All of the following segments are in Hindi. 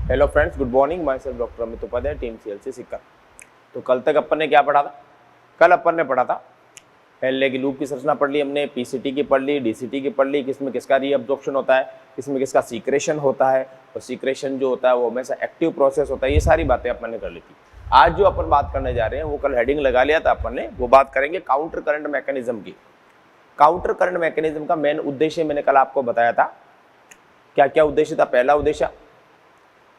Hello friends, good morning. Myself doctor Amit Upadhyay, team CLC Sikar. तो कल तक अपन ने क्या पढ़ा था? कल अपन ने पढ़ा था हेनले की लूप की संरचना पढ़ ली हमने, पीसीटी की पढ़ ली, डीसीटी की पढ़ ली, किसमें किसका रीअब्जॉर्प्शन होता है, किसमें किसका सीक्रेशन होता है, और सीक्रेशन जो होता है वो हमेशा एक्टिव प्रोसेस होता है। ये सारी बातें अपन ने कर ली थी। आज जो अपन बात करने जा रहे हैं वो कल हेडिंग लगा लिया था अपन ने, वो बात करेंगे काउंटर करंट मैकेनिज्म की। काउंटर करंट मैकेनिज्म का मेन उद्देश्य मैंने कल आपको बताया था। क्या क्या उद्देश्य था? पहला उद्देश्य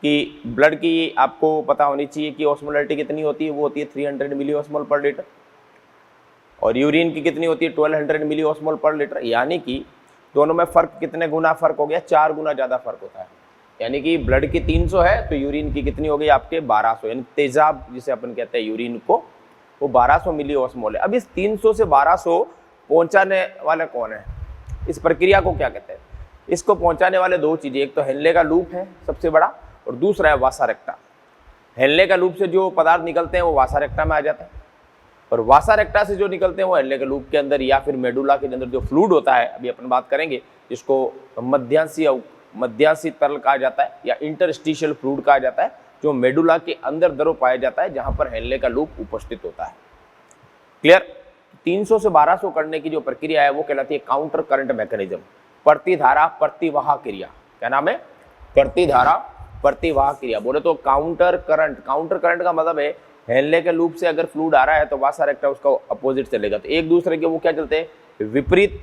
कि ब्लड की आपको पता होनी चाहिए कि ऑस्मोलैरिटी कितनी होती है, वो होती है 300 मिली ऑस्मोल पर लीटर, और यूरिन की कितनी होती है 1200 मिली ऑस्मोल पर लीटर। यानी कि दोनों में फर्क कितने गुना फर्क हो गया? 4 गुना ज़्यादा फर्क होता है। यानी कि ब्लड की 300 है तो यूरिन की कितनी हो गई आपके 1200, यानी तेजाब जिसे अपन कहते हैं यूरिन को, वो 1200 मिली ऑस्मोल है। अब इस 300 से 1200 पहुंचाने वाले कौन है? इस प्रक्रिया को क्या कहते हैं? इसको पहुंचाने वाले दो चीज़ें, एक तो हेनले का लूप है सबसे बड़ा, और दूसरा है वासा रेक्टा। हेनले का लूप से जो पदार्थ निकलते हैं वो वासा रेक्टा में आ जाता है, और वासा रेक्टा से जो निकलते हैं वो हेनले के लूप के अंदर या फिर मेडुला के अंदर जो फ्लूइड होता है, अभी अपन बात करेंगे, जिसको मध्यांशी तरल कहा जाता है या इंटरस्टिशियल फ्लूइड कहा जाता है, जो मेडुला के अंदर दरो पाया जाता है जहां पर हेनले का लूप उपस्थित होता है। क्लियर? 300 से 1200 करने की जो प्रक्रिया है वो कहलाती है काउंटर करंट मैकेनिज्म, प्रतिधारा प्रतिवाह क्रिया। क्या नाम है? प्रतिधारा प्रतिवाह क्रिया। बोले तो काउंटर करंट। काउंटर करंट का मतलब है हेनले के लूप से अगर फ्लूइड आ रहा है तो वासा रेक्टा उसका अपोजिट चलेगा, तो एक दूसरे के वो क्या चलते हैं? विपरीत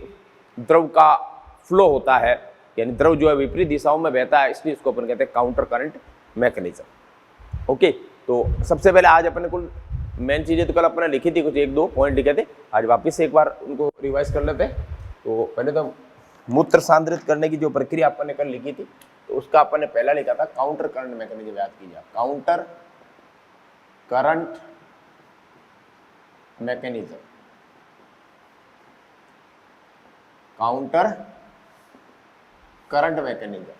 द्रव का फ्लो होता है, यानी द्रव जो है विपरीत दिशाओं में बहता है, इसलिए इसको अपन कहते हैं काउंटर करंट मैकेनिज्म। ओके, तो सबसे पहले आज अपने कुल मेन चीजें तो कल अपने लिखी थी, कुछ एक दो पॉइंट लिखे थे, आज वापस से एक बार उनको रिवाइज कर लेते हैं। तो पहले तो मूत्र सांद्रित करने की जो प्रक्रिया अपन ने कल लिखी थी, तो उसका अपन ने पहला लिखा था काउंटर करंट मैकेनिज्म। याद कीजिए, counter current mechanism, counter current mechanism,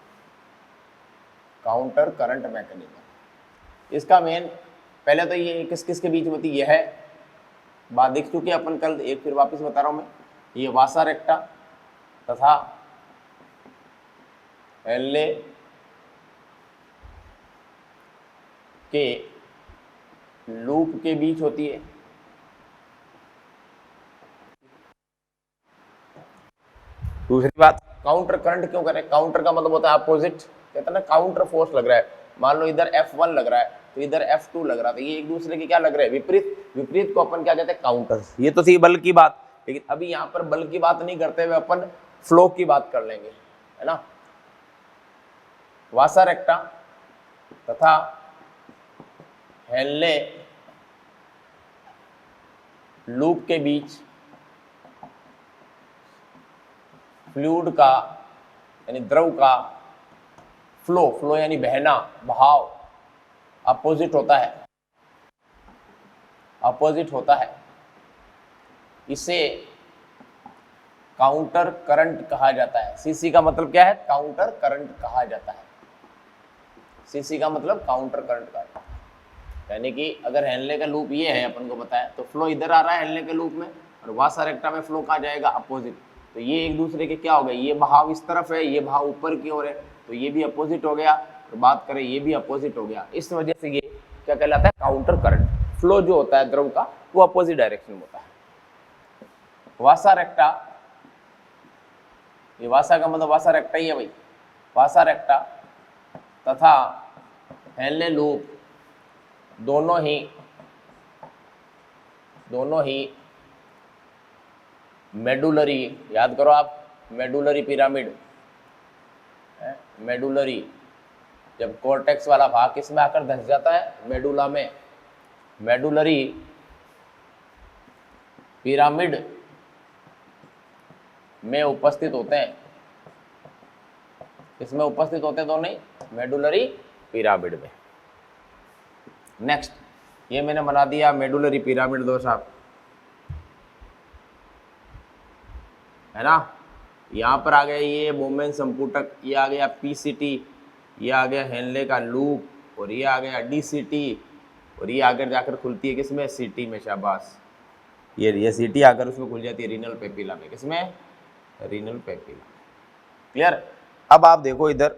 counter current mechanism. इसका मेन पहले तो ये किस किस के बीच होती है, यह है बात देख चुके अपन कल, एक फिर वापस बता रहा हूं मैं। ये वासा रेक्टा तथा हेनले के लूप के बीच होती है। दूसरी बात, काउंटर करंट क्यों करें? काउंटर का मतलब होता है अपोजिट। कहते हैं ना, काउंटर फोर्स लग रहा है। मान लो इधर F1 लग रहा है तो इधर F2 लग रहा था, ये एक दूसरे के क्या लग रहे हैं? विपरीत। विपरीत को अपन क्या कहते हैं? काउंटर। ये तो थी बल की बात, लेकिन अभी यहाँ पर बल की बात नहीं करते हुए अपन फ्लो की बात कर लेंगे, है ना। वासा रेक्टा तथा हेनले लूप के बीच फ्लूइड का यानी द्रव का फ्लो यानी बहना, बहाव अपोजिट होता है, अपोजिट होता है। इसे काउंटर करंट कहा जाता है। सीसी का मतलब क्या है? काउंटर करंट कहा जाता है। सीसी का मतलब काउंटर करंट कहा जाता है। यानी कि अगर हेनले का लूप ये है, अपन को पता है, तो फ्लो इधर आ रहा है हेनले के लूप में, और वासा रेक्टा में फ्लो कहाँ जाएगा? अपोजिट। तो ये एक दूसरे के क्या हो गए? ये बहाव इस तरफ है, ये बहाव ऊपर की ओर है, तो ये भी अपोजिट हो गया। तो बात करें, ये भी अपोजिट हो गया। इस वजह से ये क्या कहलाता है? Counter current. फ्लो जो होता है द्रव का वो अपोजिट डायरेक्शन में होता है। वासा रेक्टा, ये वासा का मतलब वासा रेक्टा ही है भाई। वासा रेक्टा तथा हेनले लूप दोनों ही मेडुलरी, याद करो आप, मेडुलरी पिरामिड, मेडुलरी, जब कॉर्टेक्स वाला भाग किसमें आकर धंस जाता है? मेडुला में। मेडुलरी पिरामिड में उपस्थित होते हैं। किसमें उपस्थित होते हैं? दोनों ही मेडुलरी पिरामिड में। नेक्स्ट, ये मैंने बना दिया मेडुलरी पिरामिड दो साहब, है ना। यहाँ पर आ गया ये बोमेन संपुटक, ये आ गया पीसीटी, ये आ गया हेनले का लूप, और ये आ गया डीसीटी, और ये आकर जाकर खुलती है किसमें? सीटी में। शाबाश, ये सीटी आकर उसमें खुल जाती है रीनल पेपिला में। किसमें? Renal papilla. क्लियर? अब आप देखो इधर,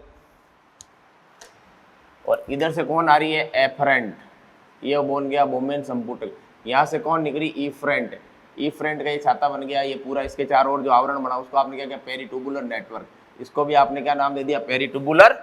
और इधर से कौन आ रही है, एफरेंट, ये बन गया बोमेन संपुटक। यहाँ से कौन निकली, इफ्रेंट, इफ्रेंट का ये छाता बन गया, ये पूरा इसके चारों ओर जो आवरण बना उसको आपने क्या किया, पेरिटुबुलर नेटवर्क, इसको भी आपने क्या नाम दे दिया, पेरिटुबुलर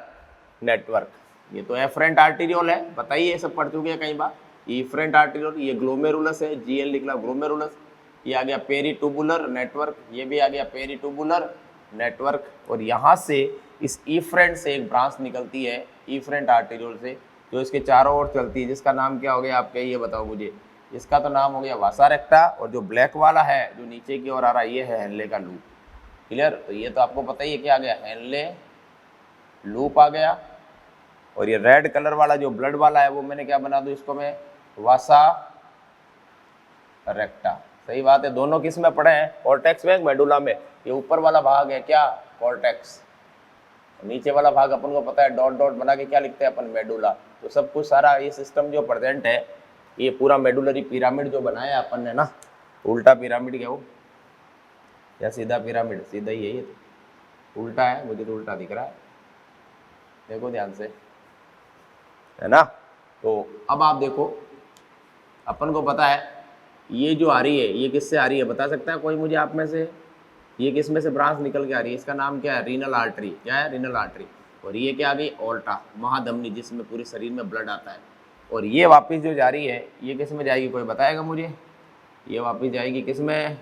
नेटवर्क। ये तो एफरेंट आर्टीरियोल है, बताइए, ये सब पढ़ चुके हैं कई बार। इफ्रेंट आर्टीरियोल, ये ग्लोमेरुलस है, जीएल निकला ग्लोमेरुलस, ये आ गया पेरिटुबुलर नेटवर्क, ये भी आ गया पेरिटुबुलर नेटवर्क। और यहाँ से इस इफ्रेंट से एक ब्रांच निकलती है, इफ्रेंट आर्टीरियोल से, जो इसके चारों ओर चलती है, जिसका नाम क्या हो गया आपके, ये बताओ मुझे, इसका तो नाम हो गया वासा रेक्टा। और जो ब्लैक वाला है जो नीचे की ओर आ रहा है, ये है हेनले का लूप। क्लियर, तो ये तो आपको पता ही है क्या आ गया, हेनले लूप आ गया। और ये रेड कलर वाला जो ब्लड वाला है वो मैंने क्या बना दूं, इसको मैं वासा रेक्टा। सही बात है, दोनों किस में पड़े हैं, कॉर्टेक्स में, मेडुला में। ये ऊपर वाला भाग है क्या, कॉर्टेक्स, नीचे वाला भाग अपन को पता है डॉट डॉट बना के क्या लिखते हैं अपन, मेडुला। तो सब कुछ सारा ये सिस्टम जो प्रेजेंट है, ये पूरा मेडुलरी पिरामिड जो बनाया अपन ने ना, उल्टा पिरामिड क्या हो या सीधा पिरामिड, सीधा ही है ये तो, उल्टा है, मुझे तो उल्टा दिख रहा है, देखो ध्यान से, है ना। तो अब आप देखो, अपन को पता है ये जो आ रही है ये किससे आ रही है, बता सकता है कोई मुझे आप में से, ये किस में से ब्रांच निकल के आ रही है, इसका नाम क्या है, रीनल आर्टरी, क्या है, रीनल आर्टरी। और ये क्या आ गई, ऑर्टा, महाधमनी, जिसमें पूरे शरीर में ब्लड आता है। और ये वापस जो जा रही है ये किस में जाएगी, कोई बताएगा मुझे, ये वापस जाएगी किस में,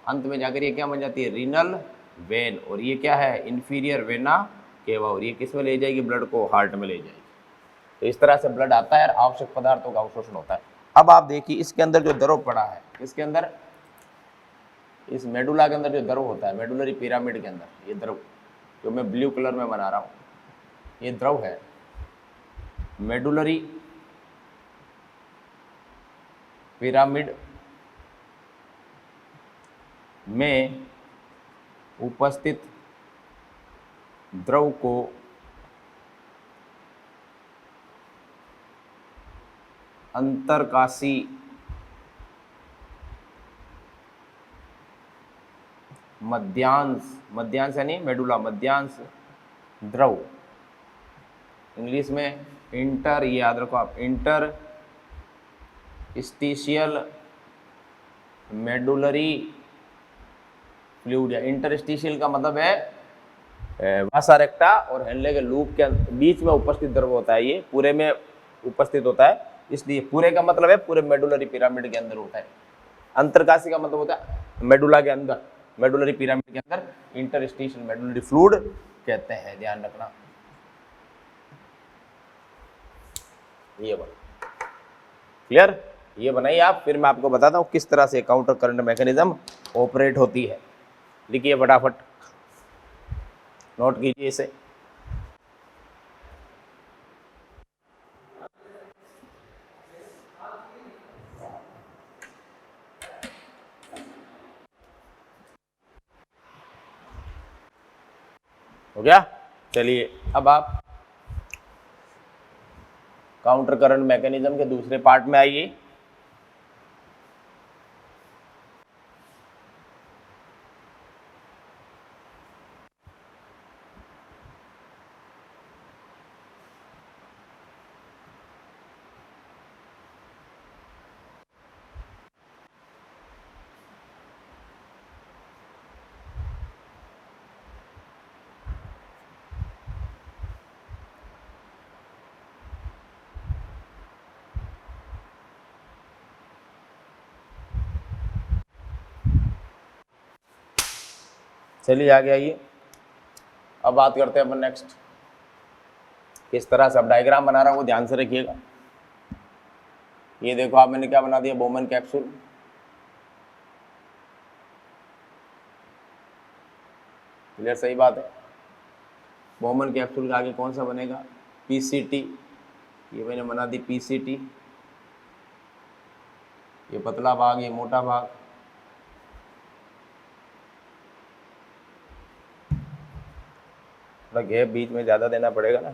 अंत में जाकर ये क्या बन जाती है, रीनल वेन। और ये क्या है, इन्फीरियर वेना केवा, और ये किस में ले जाएगी, ब्लड को हार्ट में ले जाएगी। तो इस तरह से ब्लड आता है और आवश्यक पदार्थों का अवशोषण होता है। अब आप देखिए इसके अंदर जो द्रव पड़ा है, इसके अंदर, इस मेडुला के अंदर जो द्रव होता है, मेडुलरी पिरामिड के अंदर, ये द्रव जो मैं ब्लू कलर में बना रहा हूँ, ये द्रव है मेडुलरी पिरामिड में उपस्थित द्रव को अंतरकाशी मध्यांश, मध्यांश यानी मेडुला, मध्यांश द्रव, इंग्लिश में इंटर, ये याद रखो आप, इंटर स्टीशियल मेडुलरी फ्लूइड, या इंटरस्टिशियल का मतलब है वासा रेक्टा और हेनले के लूप के बीच में उपस्थित द्रव होता है, ये पूरे में उपस्थित होता है, इसलिए पूरे का मतलब है पूरे मेडुलरी पिरामिड के अंदर होता है। अंतरकाशी का मतलब होता है मेडुला के अंदर, मेडुलरी पिरामिड के अंदर इंटरस्टिशियल मेडुलरी फ्लूइड कहते हैं, ध्यान रखना। ये बना, क्लियर, ये बनाइए आप, फिर मैं आपको बताता हूँ किस तरह से काउंटर करंट मैकेनिज्म ऑपरेट होती है। लिखिए फटाफट, नोट कीजिए इसे। हो गया, चलिए अब आप काउंटर करंट मैकेनिज्म के दूसरे पार्ट में आइए। चलिए आगे आइए, अब बात करते हैं अपन नेक्स्ट, किस तरह से अब डायग्राम बना रहा हूँ वो ध्यान से रखिएगा। ये देखो आप, मैंने क्या बना दिया, बोमन कैप्सूल, क्लियर, सही बात है। बोमन कैप्सूल के आगे कौन सा बनेगा, पीसीटी, ये मैंने बना दी पीसीटी, ये पतला भाग, ये मोटा भाग, थोड़ा गैप बीच में ज़्यादा देना पड़ेगा ना,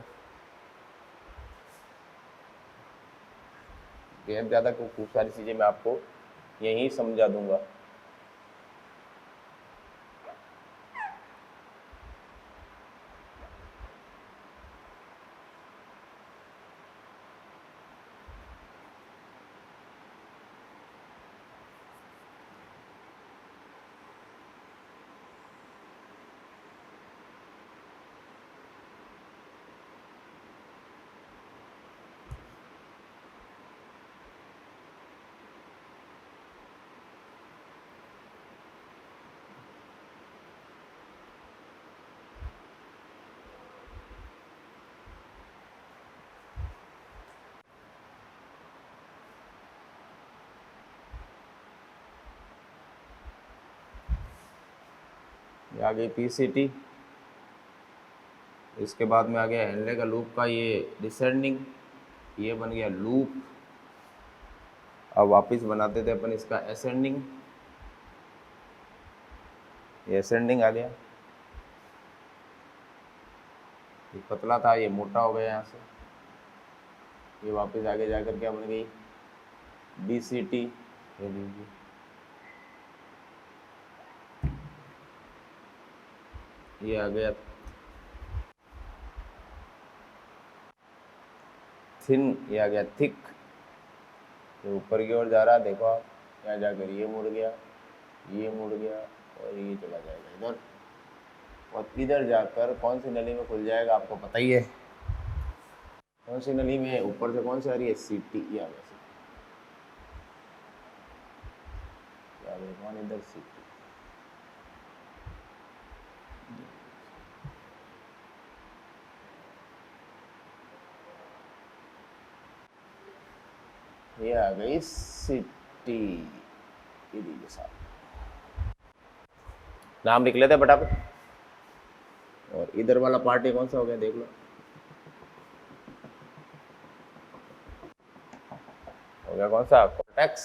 गैप ज़्यादा, खूब सारी चीज़ें मैं आपको यहीं समझा दूंगा। ये आ गई पीसीटी, इसके बाद में आ गया हेनले का लूप का ये डिसेंडिंग, ये बन गया लूप। अब वापस बनाते थे अपन इसका असेंडिंग, ये असेंडिंग आ गया, ये पतला था ये मोटा हो गया यहाँ से, ये वापस आगे जाकर क्या बन गई डीसीटी, ये लीजिए ये आ गया थिन, ये आ गया थिक, ये ऊपर की ओर जा रहा है, देखो आप यहाँ जाकर ये मुड़ गया, ये मुड़ गया और ये चला जाएगा इधर, और इधर जाकर कौन सी नली में खुल जाएगा आपको पता ही है, कौन सी नली में ऊपर से कौन सी आ रही है सीटी, ये आ गया सीटी, कौन इधर सीटी, ये आ गई सिटी, ये दीजिए साहब, नाम लिख लेते हैं फटाफट। और इधर वाला पार्ट कौन सा हो गया देख लो, हो गया कौन सा कॉर्टेक्स,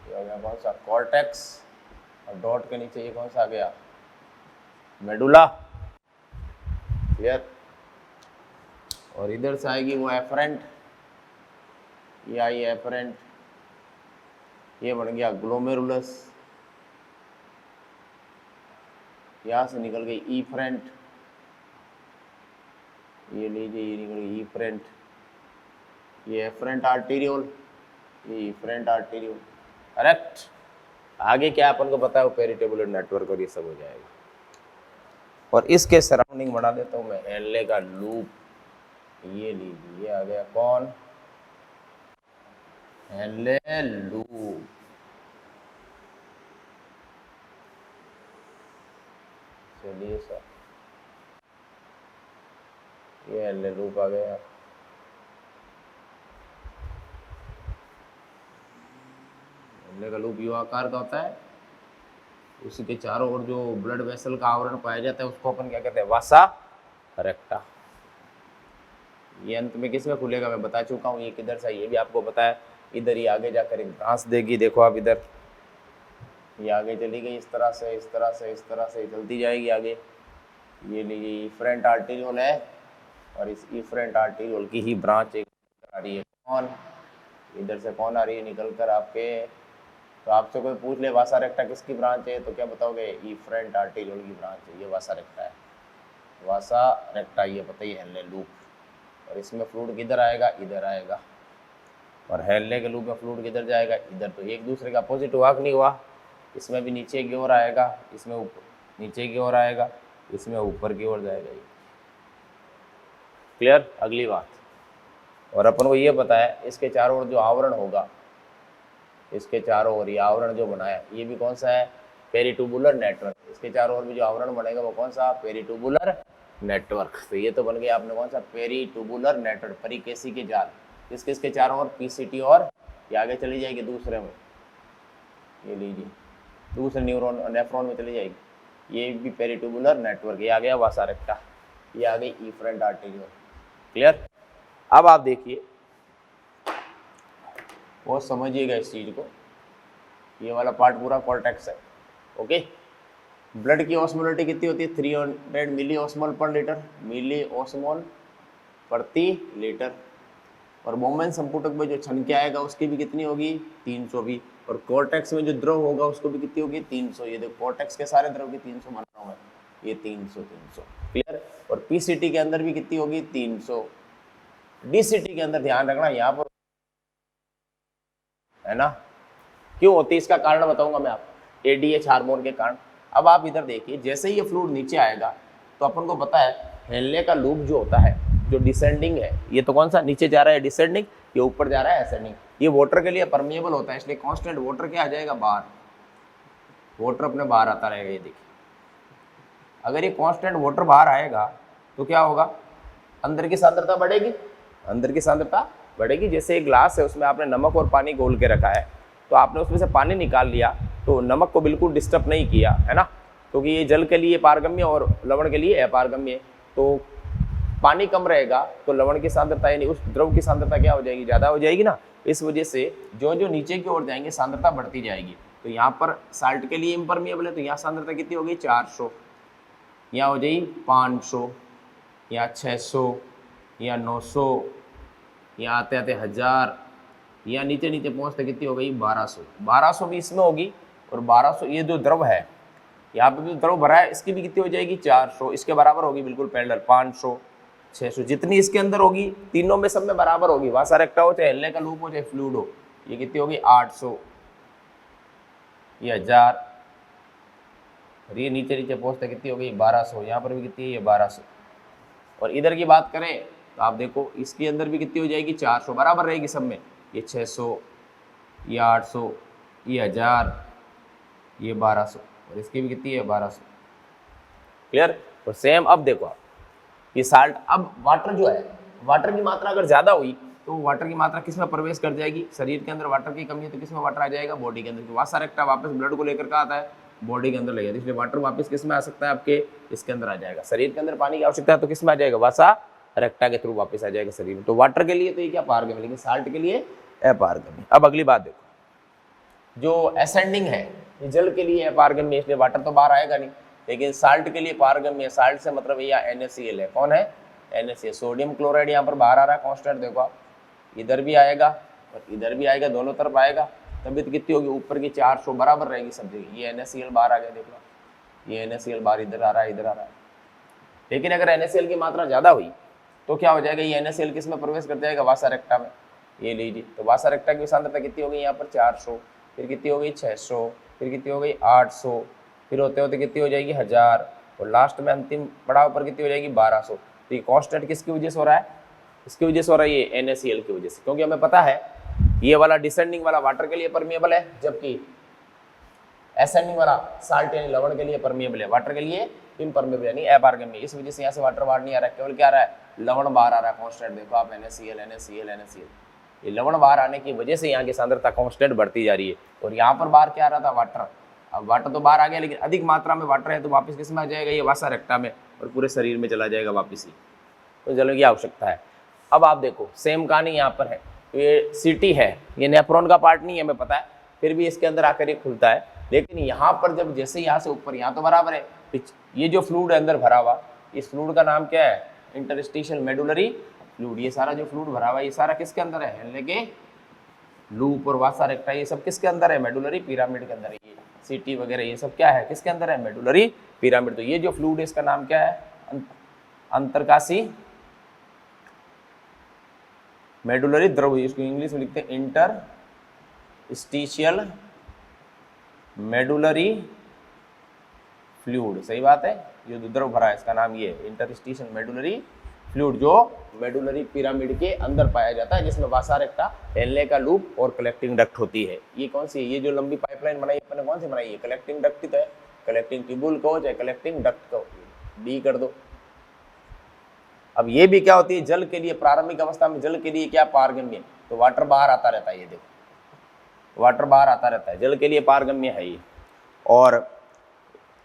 ये हो गया कौन सा कॉर्टेक्स, और डॉट के नीचे ये कौन सा आ गया मेडुला, क्लियर। और इधर से आएगी वो एफरेंट, ये आई एफरेंट, ये बन गया ग्लोमेरुलस, यहाँ से निकल गई ईफ्रेंट, ये लीजिए ये निकल गई ईफ्रेंट, ये एफरेंट आर्टेरियोल, ये ईफ्रेंट आर्टेरियोल, करेक्ट। आगे क्या अपन को पता है वो पेरिटेबुलर नेटवर्क और ये सब हो जाएगा। और इसके सराउंडिंग बना देता हूँ मैं हेनले का लूप, ये लीजिए ये आ गया कौन हेनले लूप, चलिए सर ये हेनले लूप आ गया। हेनले का लूप यू आकार का होता है, उसी के चारों ओर जो ब्लड वेसल का आवरण पाया जाता है उसको अपन क्या कहते हैं वासा रेक्टा। ये अंत में किस में खुलेगा मैं बता चुका हूँ, ये किधर से ये भी आपको पता है, इधर ही आगे जाकर एक ब्रांच देगी, देखो आप इधर ये आगे चली गई इस तरह से इस तरह से इस तरह से चलती जाएगी आगे, ये लीजिए इफ्रेंट आर्टेरियोल है और इस इफ्रेंट आर्टेरियोल की ही ब्रांच एक आ रही है कौन, इधर से कौन आ रही है निकल कर आपके, तो आपसे कोई पूछ ले वासा रेक्टा किसकी ब्रांच है तो क्या बताओगे इफ्रेंट आर्टेरियोल की ब्रांच है, ये वासा रेक्टा है, वासा रेक्टा ये बताइए हेनले लूप। और इसमें फ्लूइड किधर आएगा इधर आएगा, और हेनले के लूप में फ्लूइड किधर जाएगा इधर, तो एक दूसरे का अपोजिट हुआ कि नहीं हुआ, इसमें भी नीचे की ओर आएगा, इसमें ऊपर नीचे की ओर आएगा, इसमें ऊपर की ओर जाएगा, ये क्लियर। अगली बात, और अपन को ये पता है इसके चारों ओर जो आवरण होगा, इसके चारों ओर ये आवरण जो बनाया ये भी कौन सा है पेरिटुबुलर नेटवर्क, इसके चारों ओर भी जो आवरण बनेगा वो कौन सा पेरिटुबुलर नेटवर्क। तो ये तो बन गया आपने कौन सा पेरिटुबुलर नेटवर्क, परिकेशी के जाल, किस किस के चारों ओर पीसीटी, और ये आगे चली जाएगी दूसरे में, ये लीजिए दूसरे न्यूरॉन नेफ्रॉन में चली जाएगी, ये भी पेरिटुबुलर नेटवर्क, ये आ गया वासा रेक्टा, ये आ गई इफ्रेंट आर्टेरियोल, क्लियर। अब आप देखिए वो समझिएगा इस चीज को, ये वाला पार्ट पूरा कॉर्टेक्स है, ओके। ब्लड की ऑस्मोलिटी कितनी होती है 300 मिली ऑस्मोल पर लीटर, मिली ऑस्मोल प्रति लीटर, और मोमेंट संपुटक में जो छनके आएगा उसकी भी कितनी होगी 300 भी, और कॉर्टेक्स में जो द्रव होगा उसको भी कितनी होगी 300, ये देखो कॉर्टेक्स के सारे द्रव की 300 मान रहा हूँ मैं, ये 300 क्लियर। और पीसीटी के अंदर भी कितनी होगी 300, डीसीटी के अंदर ध्यान रखना यहाँ पर है ना, क्यों होती है इसका कारण बताऊंगा मैं आपको, एडीएच हार्मोन के कारण। अब आप इधर देखिए जैसे ही ये फ्लूइड नीचे आएगा तो अपन को पता है हेनले का लूप जो होता है जो डिसेंडिंग है, ये तो कौन सा नीचे जा रहा है डिसेंडिंग, ये ऊपर जा रहा है असेंडिंग, ये वाटर के लिए परमिएबल होता है इसलिए कांस्टेंट वाटर क्या आ जाएगा बाहर, वाटर अपने बाहर आता रहेगा। ये देखिए अगर ये कांस्टेंट वाटर बाहर आएगा तो क्या होगा, अंदर की सांद्रता बढ़ेगी, अंदर की सांद्रता बढ़ेगी। जैसे एक ग्लास है उसमें आपने नमक और पानी घोल के रखा है, तो आपने उसमें से पानी निकाल लिया तो तो नमक को बिल्कुल डिस्टर्ब नहीं किया है ना, क्योंकि ये जल के लिए पारगम्य और लवण के लिए अपारगम्य है। तो पानी कम रहेगा तो लवण की सांद्रता यानी उस द्रव की सांद्रता क्या हो जाएगी, ज़्यादा हो जाएगी ना। इस वजह से जो जो नीचे की ओर जाएंगे सांद्रता बढ़ती जाएगी। तो यहाँ पर साल्ट के लिए इम्परमिएबल है तो यहाँ सांद्रता कितनी हो गई 400, यहाँ हो जाएगी 500, यहाँ 600, यहाँ 900, यहाँ आते आते 1000, यहाँ नीचे नीचे पहुँचते कितनी हो गई 1200। 1200 भी इसमें होगी और 1200 ये जो द्रव है यहाँ पे जो द्रव भरा है इसकी भी कितनी हो जाएगी 400, इसके बराबर होगी बिल्कुल पैरेलल 500, 600, जितनी इसके अंदर होगी तीनों में सब में बराबर होगी। वासा रेक्टा हो चाहे हिलने का लूप हो चाहे फ्लूइड हो, ये कितनी होगी 800, ये 1000, और ये नीचे नीचे पहुँचते कितनी हो गई 1200, यहाँ पर भी कितनी है ये 1200। और इधर की बात करें तो आप देखो इसके अंदर भी कितनी हो जाएगी 400, बराबर रहेगी सब में, ये 600, ये 800, ये 1000, ये 1200, और इसकी भी कितनी है 1200। क्लियर। और सेम अब देखो आप ये साल्ट, अब वाटर जो है, वाटर की मात्रा अगर ज़्यादा हुई तो वाटर की मात्रा किस में प्रवेश कर जाएगी, शरीर के अंदर वाटर की कमी है तो किस में वाटर आ जाएगा, बॉडी के अंदर। वासा रेक्टा वापस ब्लड को लेकर कहाँ आता है, बॉडी के अंदर ले जाता है, इसलिए वाटर वापस किस में आ सकता है, आपके इसके अंदर आ जाएगा। शरीर के अंदर पानी की आवश्यकता है तो किस में आ जाएगा, वासा रेक्टा के थ्रू वापस आ जाएगा शरीर में। तो वाटर के लिए तो ये क्या पारगम्य, लेकिन साल्ट के लिए अपारगम्य। अब अगली बात देखो, जो असेंडिंग है ये जल के लिए अपारगम्य, इसलिए वाटर तो बाहर आएगा नहीं, लेकिन साल्ट के लिए पारगम्य। साल्ट से मतलब ये NaCl है, कौन है NaCl, सोडियम क्लोराइड यहाँ पर बाहर आ रहा है कांस्टेंट। देखो आप इधर भी आएगा और इधर भी आएगा, दोनों तरफ आएगा, तभी तो कितनी होगी ऊपर की 400 बराबर रहेगी सब जगह। ये NaCl बाहर आ गया, देख लो ये NaCl बाहर इधर आ रहा है, इधर आ रहा है। लेकिन अगर NaCl की मात्रा ज़्यादा हुई तो क्या हो जाएगा, ये NaCl किस में प्रवेश कर जाएगा, वासा रेक्टा में। ये लीजिए, तो वासा रेक्टा की सांद्रता कितनी हो गई यहाँ पर 400, फिर कितनी हो गई 600, फिर कितनी हो गई 800, फिर होते होते कितनी हो जाएगी 1000, और लास्ट में अंतिम पड़ाव पर कितनी हो जाएगी 1200। तो ये कांस्टेंट किसकी वजह से हो रहा है, इसकी वजह से हो रहा है ये NaCl की वजह से, क्योंकि हमें पता है ये वाला डिसेंडिंग वाला वाटर के लिए परमिएबल है, जबकि असेंडिंग वाला साल्ट यानी लवण के लिए परमिएबल है, वाटर के लिए इम्परमिएबल यानी अपारगम्य। इस वजह से यहाँ से वाटर बाहर नहीं आ रहा है, केवल क्या आ रहा है, लवण बाहर आ रहा है कांस्टेंट। देखो आप NaCl, ये लवण बाहर आने की वजह से यहाँ की सांद्रता कांस्टेंट बढ़ती जा रही है। और यहाँ पर बाहर क्या आ रहा था, वाटर। अब वाटर तो बाहर आ गया, लेकिन अधिक मात्रा में वाटर है तो वापस किस में आ जाएगा, ये वासा रेक्टा में, और पूरे शरीर में चला जाएगा वापस ही। तो जल की आवश्यकता है। अब आप देखो सेम कहानी यहाँ पर है, ये सीटी है, ये नेफ्रॉन का पार्ट नहीं है हमें पता है, फिर भी इसके अंदर आकर ये खुलता है। लेकिन यहाँ पर जब जैसे यहाँ से ऊपर, यहाँ तो बराबर है, ये जो फ्लूइड है अंदर भरा हुआ, इस फ्लूइड का नाम क्या है, इंटरस्टिशियल मेडुलरी फ्लूइड। ये सारा जो फ्लूइड भरा हुआ है ये सारा किसके अंदर है, हिलने के लूप और वासा रेक्टा, ये सब किसके अंदर है, मेडुलरी पिरामिड के अंदर है। ये सीटी वगैरह ये सब क्या है, किसके अंदर है, मेडुलरी पिरामिड। तो ये जो फ्लूइड है इसका नाम क्या है, अंतरकाशी मेडुलरी द्रव, इसको इंग्लिश में लिखते हैं इंटरस्टिशियल मेडुलरी फ्लूइड। सही बात है, ये जो द्रव भरा है इसका नाम ये इंटरस्टिशियल मेडुलरी फ्लूइड, जो मेडुलरी पिरामिड के अंदर पाया जाता है, जिसमें वासा रेक्टा, हिलने का लूप और कलेक्टिंग डक्ट होती है। ये कौन सी है, ये जो लंबी पाइपलाइन बनाई अपने कौन सी बनाई है, कलेक्टिंग डक्ट तो है, कलेक्टिंग ट्यूबुल कहो चाहे कलेक्टिंग डक्ट कहो, डी कर दो। अब ये भी क्या होती है, जल के लिए प्रारंभिक अवस्था में जल के लिए क्या पारगम्य, तो वाटर बाहर आता रहता है, ये देखो वाटर बाहर आता रहता है, जल के लिए पारगम्य है ये। और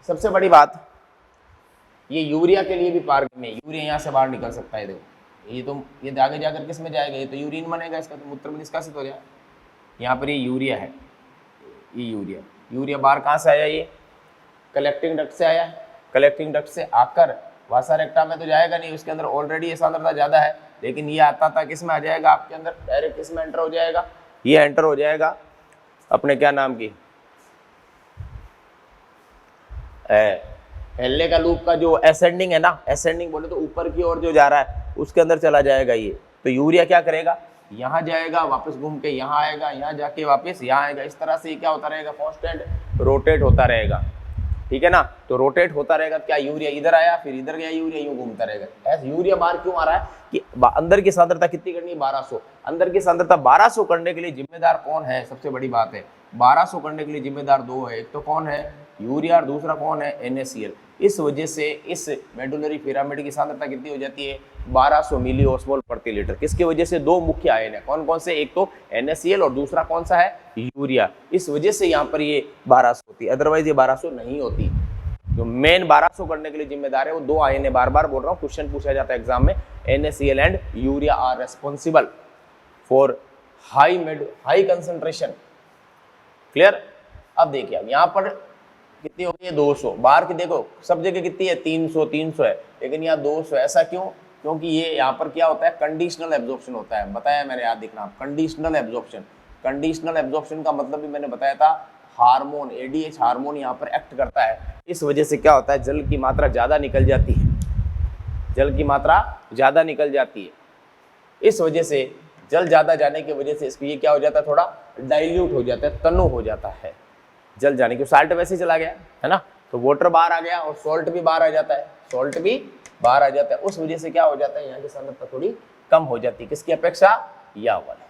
सबसे बड़ी बात, ये यूरिया के लिए भी पारगम्य है, यूरिया यहाँ से बाहर निकल सकता है। देखो ये तो आगे जाकर किस में जाएगा, ये तो यूरिन बनेगा, इसका तो मूत्र में निष्कासित हो जाए। यहाँ पर ये यूरिया है, ये यूरिया बाहर कहाँ से आया, ये कलेक्टिंग डक्ट से आया, कलेक्टिंग डक्ट से आकर वासा रेक्टा में तो जाएगा नहीं, उसके अंदर ऑलरेडी ये सांद्रता ज़्यादा है, लेकिन ये आता था किस में आ जाएगा, आपके अंदर डायरेक्ट किस में एंटर हो जाएगा, ये एंटर हो जाएगा अपने क्या नाम की, हिलने का लूप का जो असेंडिंग है ना, असेंडिंग बोले तो ऊपर की ओर जो जा रहा है उसके अंदर चला जाएगा ये। तो यूरिया क्या करेगा, यहाँ जाएगा, वापस घूम के यहाँ आएगा, यहाँ जाके वापस यहाँ आएगा, इस तरह से क्या होता रहेगा, कांस्टेंट रोटेट होता रहेगा, ठीक है ना। तो रोटेट होता रहेगा, क्या यूरिया इधर आया फिर इधर गया, यूरिया यूं घूमता रहेगा। ऐसे यूरिया बाहर क्यों आ रहा है कि अंदर की सांद्रता कितनी करनी है, 1200। अंदर की सांद्रता 1200 करने के लिए जिम्मेदार कौन है, सबसे बड़ी बात है 1200 करने के लिए जिम्मेदार दो है, एक तो कौन है, यूरिया और दूसरा कौन है NaCl। इस वजह से इस मेडुलरी पिरामिड की सांद्रता कितनी हो जाती है 1200 मिली ऑस्मोल प्रति लीटर। किसकी वजह से? दो मुख्य आयन है, कौन कौन से? एक तो NaCl और दूसरा कौन सा है? यूरिया। इस वजह से यहाँ पर ये 1200 होती है, अदरवाइज ये 1200 नहीं होती। जो मेन 1200 करने के लिए जिम्मेदार है वो दो आयन है, बार बार बोल रहा हूँ, क्वेश्चन पूछा जाता है एग्जाम में। NaCl and urea are responsible for high concentration. Clear? अब देखिए, अब यहाँ पर कितनी हो गई है 200, बाहर की देखो सब जगह कितनी है 300 है, लेकिन यहाँ 200। ऐसा क्यों? क्योंकि ये यहाँ पर क्या होता है, कंडीशनल एब्जॉर्प्शन होता है। बताया मैंने, याद दिखना, कंडीशनल एब्जॉर्प्शन। कंडीशनल एब्जॉर्प्शन का मतलब भी मैंने बताया था, हार्मोन ADH हार्मोन यहाँ पर एक्ट करता है। इस वजह से क्या होता है, जल की मात्रा ज्यादा निकल जाती है, जल की मात्रा ज्यादा निकल जाती है। इस वजह से जल ज्यादा जाने की वजह से इसको ये क्या हो जाता है, थोड़ा डाइल्यूट हो जाता है, तनु हो जाता है जल जाने की। साल्ट वैसे ही चला गया है ना, तो वाटर बाहर आ गया और सॉल्ट भी बाहर आ जाता है, सॉल्ट भी बाहर आ जाता है। उस वजह से क्या हो जाता है, यहाँ की सांद्रता थोड़ी कम हो जाती है, किसकी अपेक्षा? या वाले।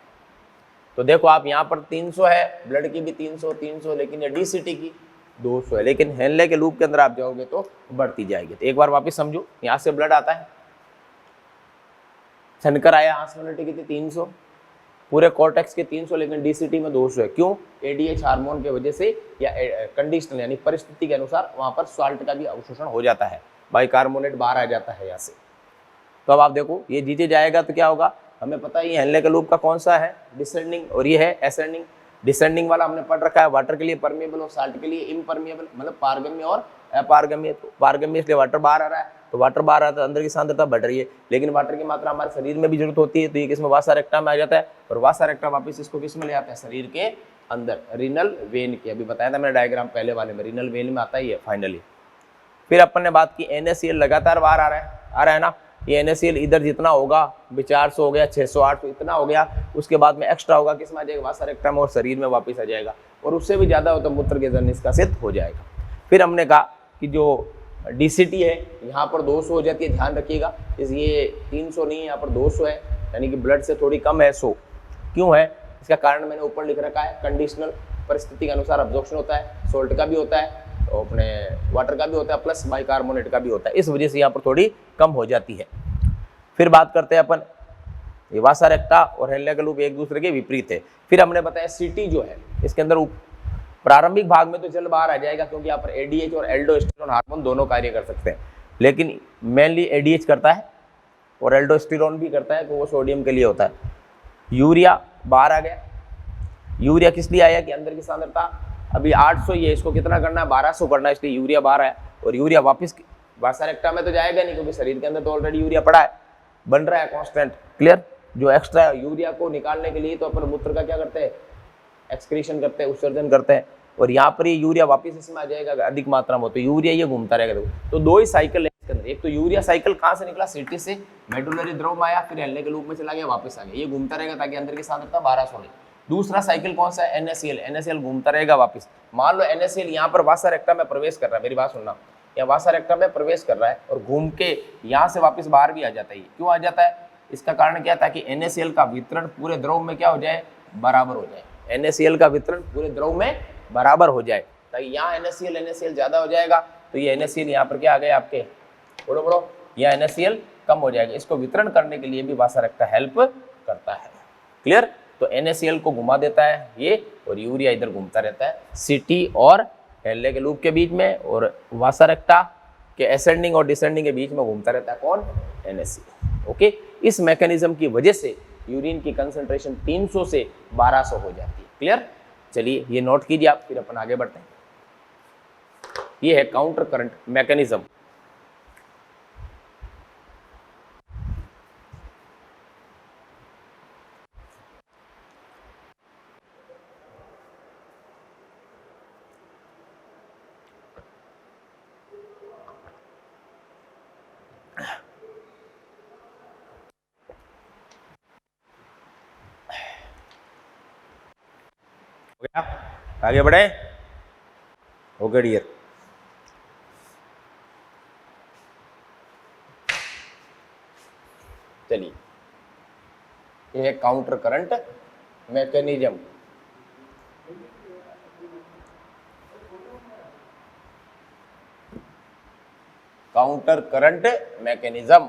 तो देखो आप यहाँ पर 300 है, ब्लड की भी 300, लेकिन ये DCT की 200 है, लेकिन हेनले के लूप के अंदर आप जाओगे तो बढ़ती जाएगी। तो एक बार वापस समझो, यहाँ से ब्लड आता है, छनकर आया, ऑस्मोलिटी की थी 300, पूरे कॉर्टेक्स के 300, लेकिन DCT में 200 है। क्यों? ADH हार्मोन की वजह से, या कंडीशनल यानी परिस्थिति के अनुसार वहां पर सॉल्ट का भी अवशोषण हो जाता है, बाइकार्बोनेट बाहर आ जाता है यहाँ से। तो अब आप देखो, ये नीचे जाएगा तो क्या होगा, हमें पता है ये हेनले का लूप का कौन सा है, डिसेंडिंग, और ये है असेंडिंग। डिसेंडिंग वाला हमने पढ़ रखा है, वाटर के लिए परमेबल और साल्ट के लिए इम्परमेबल, मतलब पारगम्य और अपारगम्य। तो पारगम्य इसलिए वाटर बाहर आ रहा है, तो वाटर बाहर आता है, अंदर की सांद्रता बढ़ रही है, लेकिन वाटर की मात्रा हमारे शरीर में भी जरूरत होती है, तो ये किसमें? वासा रेक्टा में आ जाता है, और वासा रेक्टा वापस इसको किस में ले आता है? शरीर के अंदर, रीनल वेन के। अभी बताया था मैंने डायग्राम पहले वाले में, रीनल वेन में आता ही है फाइनली। फिर अपन ने बात की NaCl लगातार बाहर आ रहा है ना, ये NaCl इधर जितना होगा 400 हो गया, 600 800 इतना हो गया, उसके बाद में एक्स्ट्रा होगा किस में आ जाएगा? वासा रेक्टा में, और शरीर में वापस आ जाएगा, और उससे भी ज्यादा हो तो मूत्र के जल निष्कासित हो जाएगा। फिर हमने कहा कि जो DCT है यहाँ पर 200 हो जाती है, ध्यान रखिएगा, ये 300 नहीं है, यहाँ पर 200 है, यानी कि ब्लड से थोड़ी कम है 100। क्यों है? इसका कारण मैंने ऊपर लिख रखा है, कंडीशनल, परिस्थिति के अनुसार अब्जॉर्प्शन होता है, सोल्ट का भी होता है, तो अपने वाटर का भी होता है, प्लस बाइकार्बोनेट का भी होता है, इस वजह से यहाँ पर थोड़ी कम हो जाती है। फिर बात करते हैं अपन, ये वासा रेक्टा और हेनले का लूप एक दूसरे के विपरीत है। फिर हमने बताया CT जो है, इसके अंदर प्रारंभिक भाग में तो जल बाहर आ जाएगा, क्योंकि यहाँ पर ADH और एल्डोस्टेरोन हार्मोन दोनों कार्य कर सकते हैं, लेकिन मेनली ADH करता है और एल्डोस्टेरोन भी करता है, तो वो सोडियम के लिए होता है। यूरिया बाहर आ गया, यूरिया किस लिए आया कि अंदर की सांद्रता अभी 800 ही है, इसको कितना करना है? 1200 करना है, इसलिए यूरिया बाहर आया, और यूरिया वापस वासा रेक्टा में तो जाएगा नहीं, क्योंकि शरीर के अंदर तो ऑलरेडी यूरिया पड़ा है, बन रहा है कांस्टेंट। क्लियर? जो एक्स्ट्रा यूरिया को निकालने के लिए तो अपन मूत्र का क्या करते हैं? एक्सक्रीशन करते हैं, उत्सर्जन करते हैं, और यहाँ पर ये यूरिया वापस इसमें आ जाएगा अधिक मात्रा में, तो यूरिया ये घूमता रहेगा। तो दो ही साइकिल है इसके अंदर, एक तो यूरिया साइकिल कहाँ से निकला? CT से मेडुलरी द्रव में आया, फिर हेनले के लूप में चला गया, वापस आ गया, ये घूमता रहेगा ताकि अंदर की सांद्रता 1200 हो। दूसरा साइकिल कौन सा है? NaCl घूमता रहेगा वापस। मान लो NaCl यहाँ पर वासा रेक्टा में प्रवेश कर रहा है, मेरी बात सुनना, यहाँ वासा रेक्टा में प्रवेश कर रहा है और घूम के यहाँ से वापस बाहर भी आ जाता है। क्यों आ जाता है? इसका कारण क्या? ताकि NaCl का वितरण पूरे द्रव में क्या हो जाए? बराबर हो जाए। NaCl का वितरण पूरे द्रव में बराबर हो जाए, ताकि यहाँ NaCl ज्यादा हो जाएगा, तो ये NaCl यहाँ पर क्या आ गए आपके? बोलो बोलो, यहाँ NaCl कम हो जाएगा। इसको वितरण करने के लिए भी वासा रेक्टा हेल्प करता है। क्लियर? तो NaCl को घुमा देता है ये, और यूरिया इधर घूमता रहता है CT और हेनले के लूप के बीच में, और वासा रेक्टा के असेंडिंग और डिसेंडिंग के बीच में घूमता रहता है कौन? NaCl। ओके, इस मैकेनिज्म की वजह से यूरिन की कंसंट्रेशन 300 से 1200 हो जाती है। क्लियर? चलिए ये नोट कीजिए आप, फिर अपन आगे बढ़ते हैं। ये है काउंटर करंट मैकेनिज्म। हो गया? आगे बढ़े? हो गया डियर? चलिए, ये है counter current mechanism. Counter current mechanism.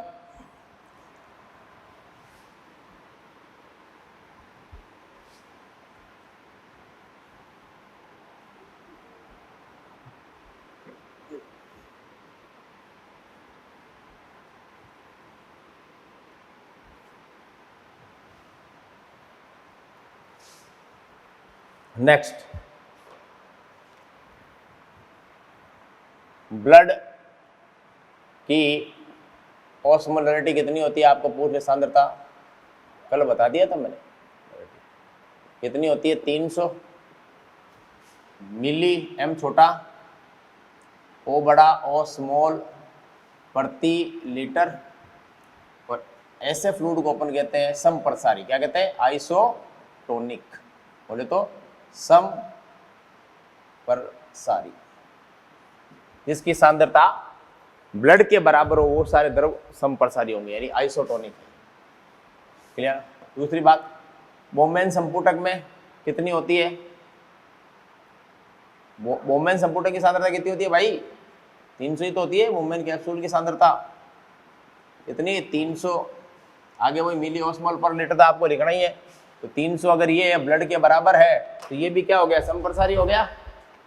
Next, blood की ऑस्मोलरिटी कितनी होती है? आपको पूर्ण सांद्रता कल बता दिया था मैंने, कितनी होती है? 300 मिली एम छोटा ओ बड़ा ओ स्मॉल प्रति लीटर। और ऐसे फ्लूइड को अपन कहते हैं समप्रसारी। क्या कहते हैं? आइसोटोनिक। बोले तो समप्रसारी। जिसकी सांद्रता ब्लड के बराबर हो वो सारे द्रव समप्रसारी होंगे, यानी आइसोटोनिक। क्लियर? दूसरी बात, बोमेन संपुटक में कितनी होती है? बोमेन संपुटक की सांद्रता कितनी होती है भाई? 300 ही तो होती है बोमेन कैप्सूल की सांद्रता। कितनी? 300। आगे वही मिली ऑस्मोल पर लीटर तो आपको लिखना ही है। तो 300 अगर ये ब्लड के बराबर है तो ये भी क्या हो गया? समप्रसारी हो गया।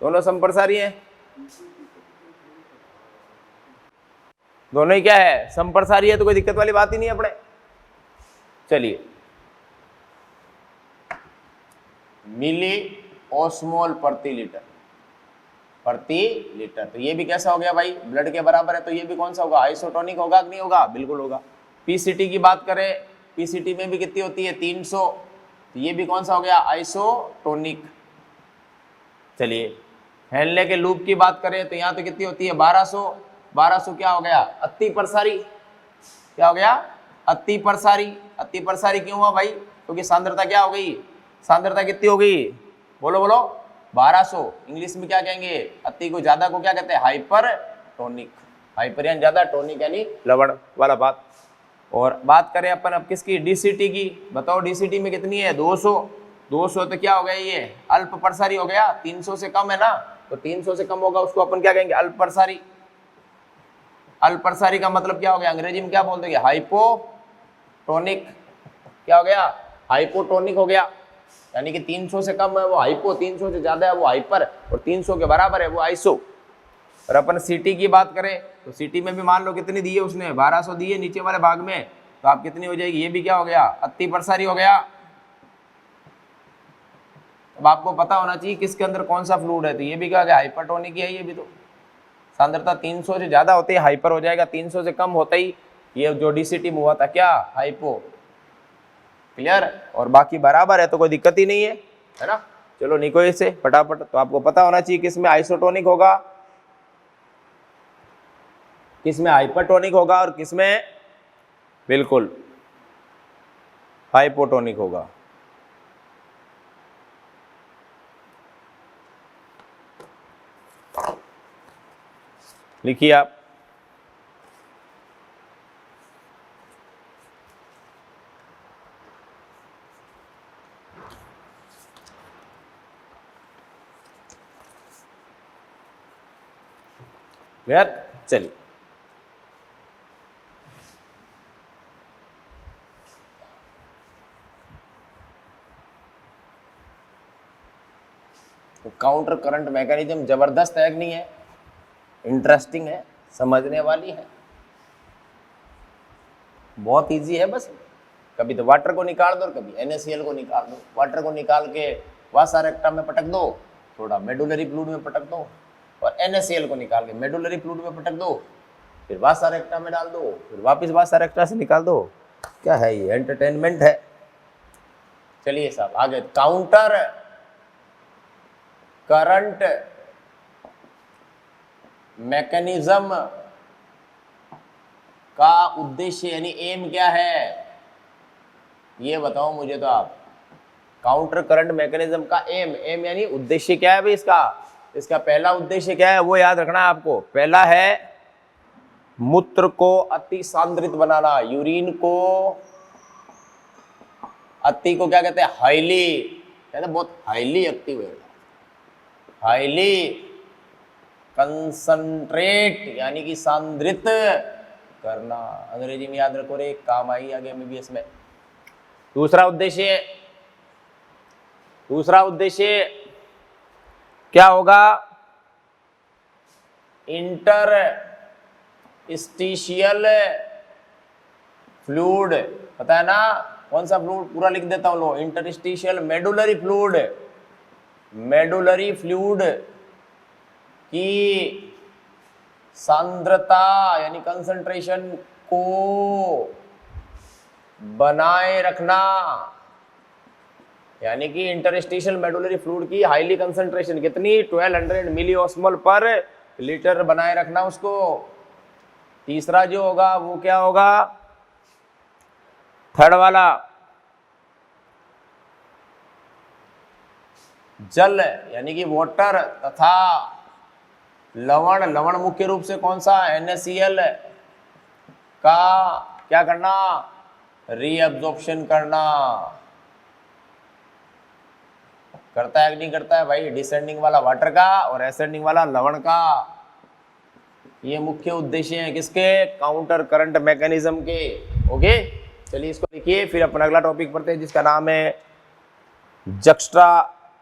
दोनों समप्रसारी है, दोनों ही क्या है? समप्रसारी है। तो कोई दिक्कत वाली बात ही नहीं है अपने। चलिए, मिली ऑस्मोल प्रति लीटर, तो ये भी कैसा हो गया भाई? ब्लड के बराबर है। तो ये भी कौन सा होगा? आइसोटोनिक होगा कि नहीं होगा? बिल्कुल होगा। पीसीटी की बात करें, पीसीटी में भी कितनी होती है? 300। तो ये भी कौन सा हो गया? आइसोटोनिक। चलिए, हेनले के लूप की बात करें तो यहाँ तो कितनी होती है? 1200 क्या हो गया? अति प्रसारी। क्या हो गया? अति प्रसारी। अति प्रसारी क्यों हुआ भाई? क्योंकि सांद्रता क्या हो गई? सांद्रता कितनी हो गई? बोलो बोलो। 1200। इंग्लिश में क्या कहेंगे? अति को ज्यादा को क्या कहते हैं? हाइपरटोनिक। हाइपर यानी ज्यादा, टोनिक यानी लवण वाला बात। और बात करें अपन अब किसकी? डीसीटी की। बताओ डीसीटी में कितनी है? 200। 200 तो क्या हो गया? ये अल्प प्रसारी हो गया। 300 से कम है ना, तो 300 से कम होगा उसको अपन क्या कहेंगे? अल्प प्रसारी। अल्प प्रसारी का मतलब क्या हो गया? अंग्रेजी में क्या बोल देंगे? हाइपोटोनिक। क्या हो गया? हाइपोटोनिक हो गया। यानी कि 300 से कम है वो हाइपो, 300 से ज्यादा है वो हाइपर, और 300 के बराबर है वो आइसो। और अपन सीटी की बात करें तो सीटी में भी मान लो कितनी दी है उसने? 1200 दी है नीचे वाले भाग में। तो आप कितनी हो जाएगी? ये भी क्या हो गया? अति प्रसारी हो गया। अब आपको पता होना चाहिए किसके अंदर कौन सा फ्लूइड है। तो ये भी क्या हो गया? हाइपरटोनिक ही है ये भी। तो सांद्रता 300 से ज्यादा होती है हाइपर हो जाएगा, 300 से कम होता ही ये जो डीसीटी में हुआ था क्या? हाइपो। क्लियर? और बाकी बराबर है तो कोई दिक्कत ही नहीं है ना। चलो निको इसे फटाफट। तो आपको पता होना चाहिए किसमें आइसोटोनिक होगा, किसमें हाइपरटोनिक होगा और किसमें बिल्कुल हाइपोटोनिक होगा। लिखिए आप। क्लियर? चलिए, तो काउंटर करंट मैकेनिज्म जबरदस्त है कि नहीं है? इंटरेस्टिंग है, समझने वाली है, बहुत इजी है। बस कभी तो वाटर को निकाल दो और कभी NaCl को निकाल दो। वाटर को निकाल के वासा रेक्टा में पटक दो, थोड़ा मेडुलरी फ्लूइड में पटक दो, और NaCl को निकाल के मेडुलरी फ्लूइड में पटक दो, फिर वासा रेक्टा में डाल दो, फिर वापस वासा रेक्टा से निकाल दो। क्या है ये? एंटरटेनमेंट है। चलिए साहब आगे, काउंटर करंट मैकेनिज्म का उद्देश्य यानी एम क्या है? ये बताओ मुझे तो आप। काउंटर करंट मैकेनिज्म का एम यानी उद्देश्य क्या है भाई इसका? इसका पहला उद्देश्य क्या है वो याद रखना है आपको। पहला है मूत्र को अति सांद्रित बनाना। यूरिन को अति को क्या कहते हैं? हाईली। कहते हैं बहुत हाईली एक्टिव है, हाईली कंसंट्रेट यानी कि सांद्रित करना। अंग्रेजी में याद रखो रे, काम आई आगे एमबीबीएस में। दूसरा उद्देश्य क्या होगा? इंटरस्टिशियल फ्लूइड, पता है ना कौन सा फ्लूइड? पूरा लिख देता हूं लो, इंटरस्टिशियल मेडुलरी फ्लूइड की सांद्रता यानी कंसंट्रेशन को बनाए रखना, यानी कि इंटरस्टिशियल मेडुलरी फ्लूइड की हाईली कंसंट्रेशन कितनी? 1200 मिलीऑस्मोल पर लीटर बनाए रखना उसको। तीसरा जो होगा वो क्या होगा? थर्ड वाला, जल यानी कि वाटर तथा लवण मुख्य रूप से कौन सा? NaCl का क्या करना? रीअब्जॉर्प्शन करना। करता है कि नहीं करता है भाई? डिसेंडिंग वाला वाटर का और असेंडिंग वाला लवण का। ये मुख्य उद्देश्य हैं किसके? काउंटर करंट मैकेनिज्म के। ओके, चलिए इसको लिखिए, फिर अपन अगला टॉपिक पढ़ते हैं जिसका नाम है juxta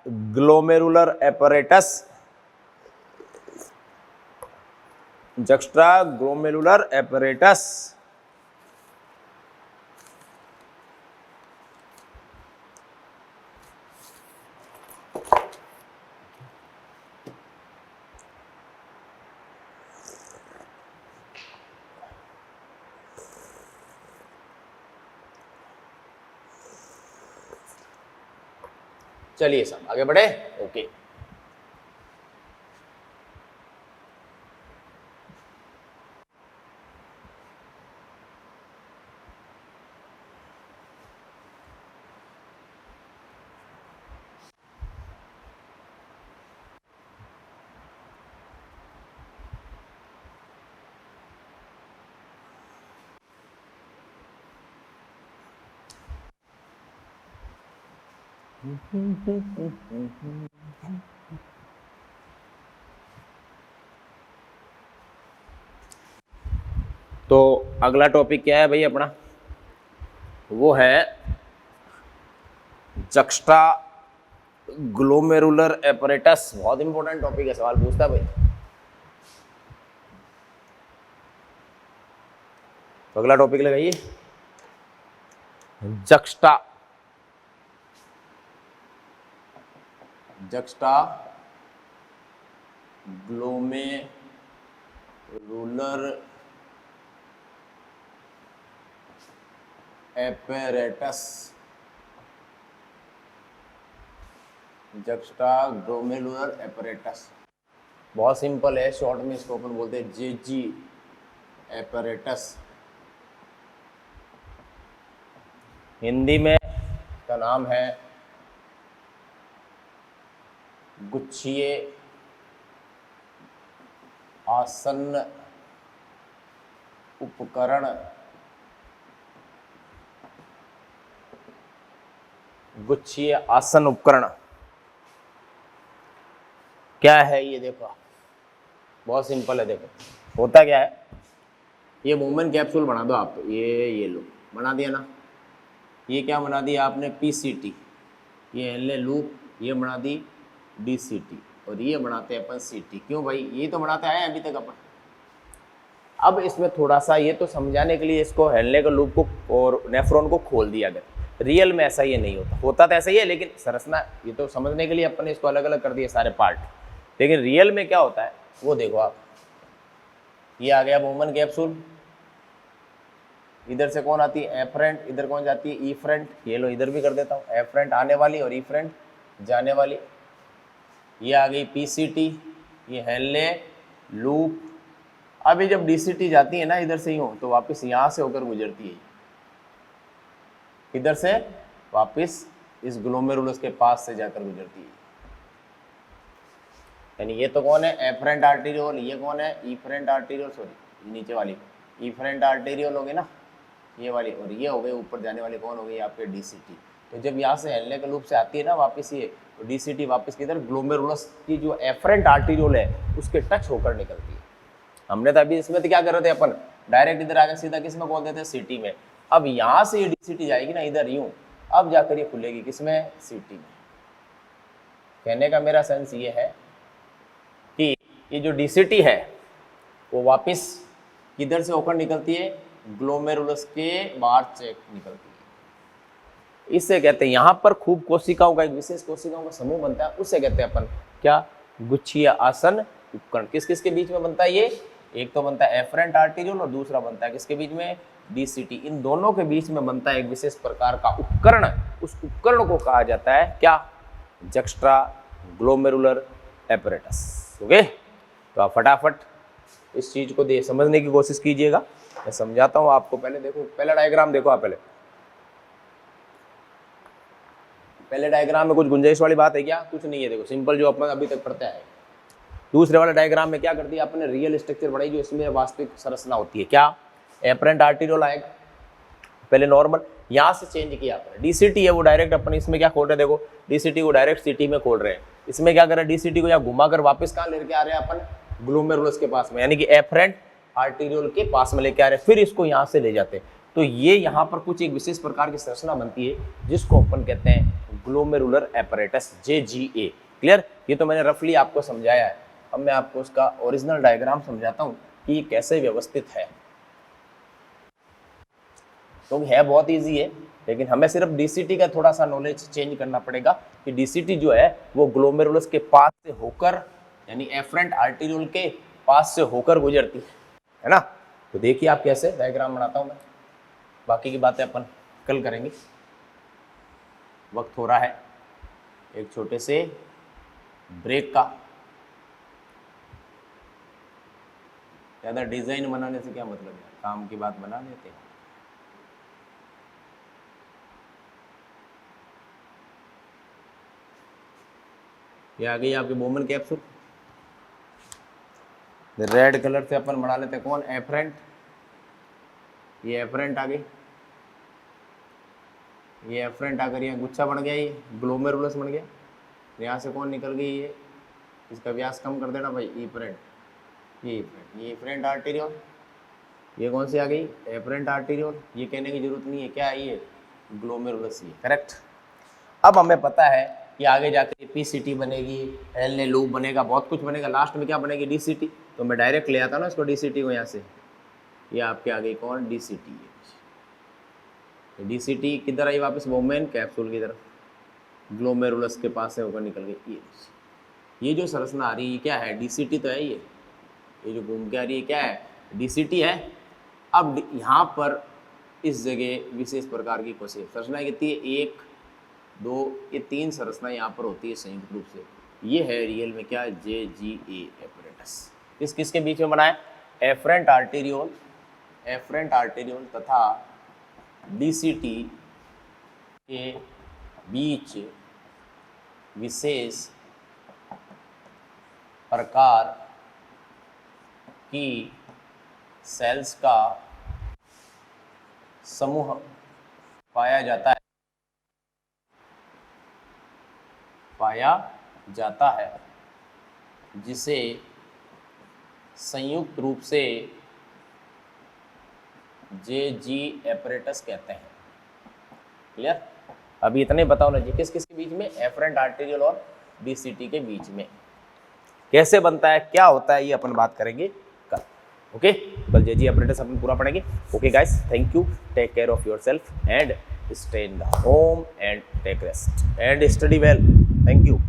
glomerular apparatus. Juxta glomerular apparatus. चलिए सब आगे बढ़े। ओके, तो अगला टॉपिक क्या है भाई अपना? वो है जक्स्ट्रा ग्लोमेरुलर एपरेटस। बहुत इंपॉर्टेंट टॉपिक है, सवाल पूछता है भाई। तो अगला टॉपिक लगाइए, juxta glomerular apparatus. Juxta glomerular apparatus बहुत सिंपल है, शॉर्ट में इसको अपन बोलते हैं जेजी एपरेटस। हिंदी में का नाम है गुच्छीय आसन्न उपकरण। गुच्छीय आसन उपकरण क्या है? ये देखो बहुत सिंपल है। देखो होता क्या है, ये मूवमेंट कैप्सूल बना दो आप, ये लो बना दिया ना। ये क्या बना दिया आपने? PCT। ये एल लूप, ये बना दी DCT, और ये बनाते हैं अपन CT। क्यों भाई? ये तो बनाते आए अभी तक अपन। अब इसमें थोड़ा सा ये तो समझाने के लिए इसको हेलने का लूप को और नेफ्रॉन को खोल दिया गया। रियल में ऐसा ये नहीं होता तो ऐसा ही है, लेकिन संरचना ये तो समझने के लिए अपन ने इसको अलग अलग कर दिए सारे पार्ट। लेकिन रियल में क्या होता है वो देखो आप। ये आ गया मूवमेंट कैप्सूल, इधर से कौन आती है? एफरेंट। इधर कौन जाती है? ईफ्रेंट। ये लो इधर भी कर देता हूँ, एफरेंट आने वाली और ईफ्रेंट जाने वाली। ये आ गई PCT, ये हेनले लूप। अभी जब DCT जाती है ना इधर से यूँ, तो वापस यहाँ से होकर गुजरती है, इधर से वापस इस ग्लोमेरुलस के पास से जाकर गुजरती है। यानी ये तो कौन है? Efferent arteriole. ये कौन है? Efferent arteriole. सॉरी नीचे वाली ईफरेंट आर्टीरियोल होगी ना, ये वाली। और ये हो गई ऊपर जाने वाली, कौन हो गई? आपके DCT। तो जब यहाँ से हेलने के लूप से आती है ना वापस ये, तो डीसीटी वापस किधर ग्लोमेरुलस की जो एफरेंट आर्टीरियोल है उसके टच होकर निकलती है। हमने तो अभी इसमें तो क्या कर रहे थे अपन, डायरेक्ट इधर आकर सीधा किस में खोल देते हैं, सिटी में। अब यहाँ से ये डीसीटी जाएगी ना इधर यूं, अब जाकर ये खुलेगी किसमें, सिटी में। कहने का मेरा सेंस ये है कि ये जो डीसीटी है वो वापस किधर से होकर निकलती है, ग्लोमेरुलस के बाहर से निकलती है। इससे कहते हैं यहाँ पर खूब कोशिकाओं का एक विशेष कोशिकाओं का समूह बनता है, उससे कहते हैं अपन क्या, गुच्छीय आसन उपकरण। किस किस के बीच में बनता है ये, एक तो बनता है एफरेंट आर्टीरियोल और दूसरा बनता है किसके बीच में, डीसीटी। इन दोनों के बीच में बनता है एक विशेष प्रकार का उपकरण, उस उपकरण को कहा जाता है क्या, जक्स्ट्रा ग्लोमेरुलर एपरेटस। ओके, तो आप फटाफट इस चीज को समझने की कोशिश कीजिएगा। मैं समझाता हूँ आपको। पहले देखो, पहला डायग्राम देखो आप। पहले डायग्राम में कुछ गुंजाइश वाली बात है क्या, कुछ नहीं है। देखो सिंपल जो अपन अभी तक पढ़ते हैं। दूसरे वाले डायग्राम में क्या कर दिया आपने, रियल स्ट्रक्चर बनाई जो इसमें वास्तविक संरचना होती है। क्या, एपरेंट आर्टीरियोल आएगा, पहले नॉर्मल, यहाँ से चेंज किया आपने। डीसीटी है वो डायरेक्ट अपन इसमें क्या खोल रहे हैं, देखो डीसीटी को डायरेक्ट सिटी में खोल रहे हैं। इसमें क्या कर रहे हैं, डीसीटी को यहाँ घुमाकर वापस कहाँ लेके आ रहे हैं अपन, ग्लोमेरुलस के पास में, यानी कि एफरेंट आर्टीरियोल के पास में लेके आ रहे हैं, फिर इसको यहाँ से ले जाते हैं। तो ये यहाँ पर कुछ एक विशेष प्रकार की संरचना बनती है जिसको अपन कहते हैं ग्लोमेरुलर एपरेटस, JGA। क्लियर, ये तो मैंने रफली आपको समझाया है। अब मैं आपको उसका ओरिजिनल डायग्राम समझाता हूँ कि ये कैसे व्यवस्थित है। तो है बहुत इजी है, लेकिन हमें सिर्फ डीसीटी का थोड़ा सा नॉलेज चेंज करना पड़ेगा कि डीसीटी जो है वो ग्लोमेरुलस के पास से होकर, यानी एफरेंट आर्टीरियोल के पास से होकर गुजरती है ना। तो देखिए आप कैसे डायग्राम बनाता हूँ मैं, बाकी की बातें अपन कल करेंगे। वक्त हो रहा है एक छोटे से ब्रेक का। ज़्यादा डिजाइन बनाने से क्या मतलब है, काम की बात बना लेते हैं। ये आ गई आपकी बोमन कैप्सूल। रेड कलर से अपन बना लेते हैं कौन, एफरेंट। ये एफरेंट आ गई, ये एफरेंट आकर यहाँ गुच्छा बन गया, ये ग्लोमेरुलस बन गया। यहाँ से कौन निकल गई, ये इसका व्यास कम कर देना भाई, एफरेंट। ये एफरेंट आर्टीरियोल, ये कौन सी आ गई, एफरेंट आर्टीरियोल। ये कहने की जरूरत नहीं है क्या है, ये ग्लोमेरुलस, ये करेक्ट। अब हमें पता है कि आगे जाकर पीसीटी बनेगी, एल लूप बनेगा, बहुत कुछ बनेगा, लास्ट में क्या बनेगी, डीसीटी। तो मैं डायरेक्ट ले आता ना इसको, डीसीटी को यहाँ से। ये आपके आ गई कौन, डीसीटी। डीसीटी किधर आई वापस, बोमेन कैप्सूल की तरफ, ग्लोमेरुलस के पास से होकर निकल गई। ये जो संरचना आ रही है क्या है, डीसीटी तो है। ये जो घूम के आ रही है क्या है, डीसीटी है। अब यहाँ पर इस जगह विशेष प्रकार की कोशिश संरचना कितनी है, 1 2 ये 3 संरचना यहाँ पर होती है संयुक्त रूप से। ये है रियल में क्या, JGA एपरेटस। किस किस के बीच में बना है, एफरेंट आर्टीरियोल तथा डीसीटी के बीच विशेष प्रकार की सेल्स का समूह पाया जाता है जिसे संयुक्त रूप से JG एपरेटस कहते हैं। क्लियर, अभी इतने बताओ ना जी, किस किस के बीच में, एफरेंट आर्टीरियोल और डीसीटी के बीच में। कैसे बनता है, क्या होता है, ये अपन बात करेंगे कल। ओके, कल JG एपरेटस अपन पूरा पढ़ेंगे। Okay guys, thank you, take care of yourself and stay in the home and take rest and study well. Thank you.